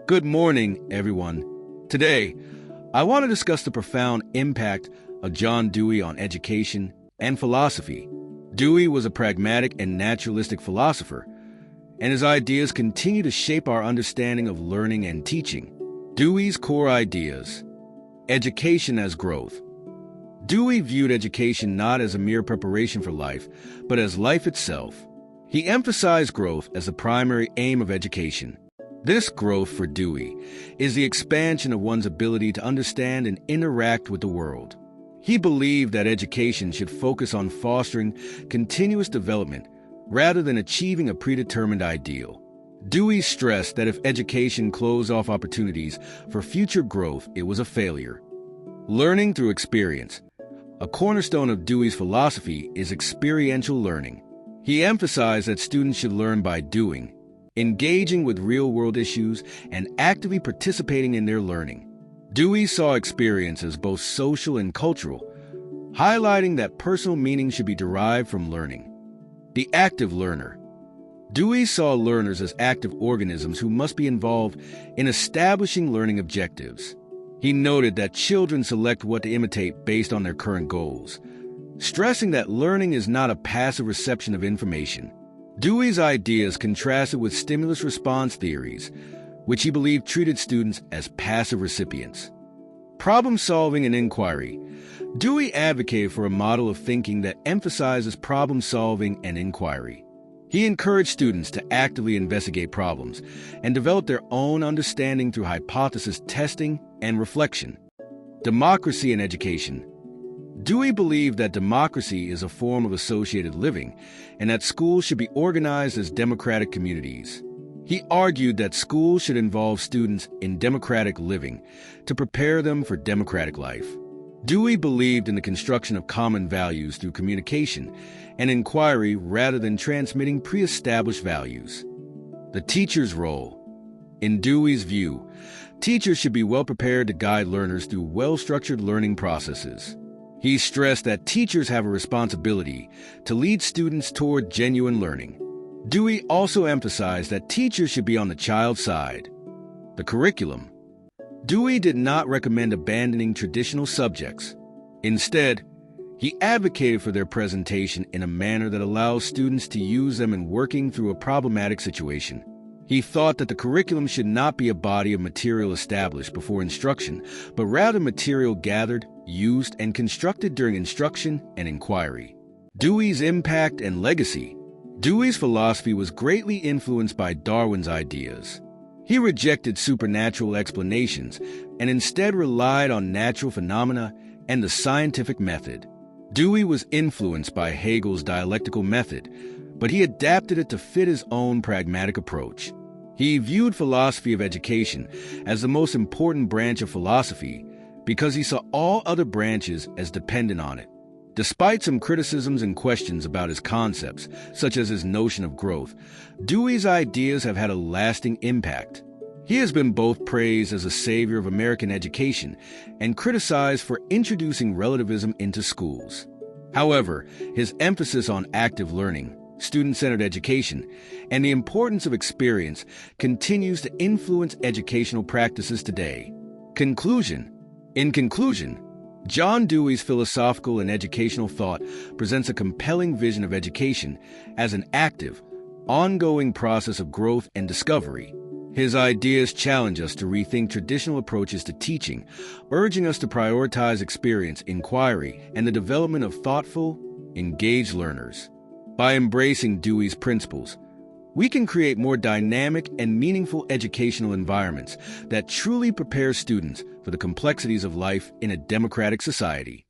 Good morning, everyone. Today, I want to discuss the profound impact of John Dewey on education and philosophy. Dewey was a pragmatic and naturalistic philosopher, and his ideas continue to shape our understanding of learning and teaching. Dewey's core ideas. Education as growth. Dewey viewed education not as a mere preparation for life, but as life itself. He emphasized growth as the primary aim of education. This growth for Dewey is the expansion of one's ability to understand and interact with the world. He believed that education should focus on fostering continuous development rather than achieving a predetermined ideal. Dewey stressed that if education closed off opportunities for future growth, it was a failure. Learning through experience. A cornerstone of Dewey's philosophy is experiential learning. He emphasized that students should learn by doing, engaging with real-world issues, and actively participating in their learning. Dewey saw experience as both social and cultural, highlighting that personal meaning should be derived from learning. The active learner. Dewey saw learners as active organisms who must be involved in establishing learning objectives. He noted that children select what to imitate based on their current goals, stressing that learning is not a passive reception of information. Dewey's ideas contrasted with stimulus response theories, which he believed treated students as passive recipients. Problem-solving and inquiry. Dewey advocated for a model of thinking that emphasizes problem-solving and inquiry. He encouraged students to actively investigate problems and develop their own understanding through hypothesis testing and reflection. Democracy in education. Dewey believed that democracy is a form of associated living and that schools should be organized as democratic communities. He argued that schools should involve students in democratic living to prepare them for democratic life. Dewey believed in the construction of common values through communication and inquiry rather than transmitting pre-established values. The teacher's role. In Dewey's view, teachers should be well prepared to guide learners through well-structured learning processes. He stressed that teachers have a responsibility to lead students toward genuine learning. Dewey also emphasized that teachers should be on the child's side. The curriculum. Dewey did not recommend abandoning traditional subjects. Instead, he advocated for their presentation in a manner that allows students to use them in working through a problematic situation. He thought that the curriculum should not be a body of material established before instruction, but rather material gathered, used, and constructed during instruction and inquiry. Dewey's impact and legacy. Dewey's philosophy was greatly influenced by Darwin's ideas. He rejected supernatural explanations and instead relied on natural phenomena and the scientific method. Dewey was influenced by Hegel's dialectical method, but he adapted it to fit his own pragmatic approach. He viewed philosophy of education as the most important branch of philosophy because he saw all other branches as dependent on it. Despite some criticisms and questions about his concepts, such as his notion of growth, Dewey's ideas have had a lasting impact. He has been both praised as a savior of American education and criticized for introducing relativism into schools. However, his emphasis on active learning, student-centered education, and the importance of experience continues to influence educational practices today. Conclusion. In conclusion, John Dewey's philosophical and educational thought presents a compelling vision of education as an active, ongoing process of growth and discovery. His ideas challenge us to rethink traditional approaches to teaching, urging us to prioritize experience, inquiry, and the development of thoughtful, engaged learners. By embracing Dewey's principles, we can create more dynamic and meaningful educational environments that truly prepare students for the complexities of life in a democratic society.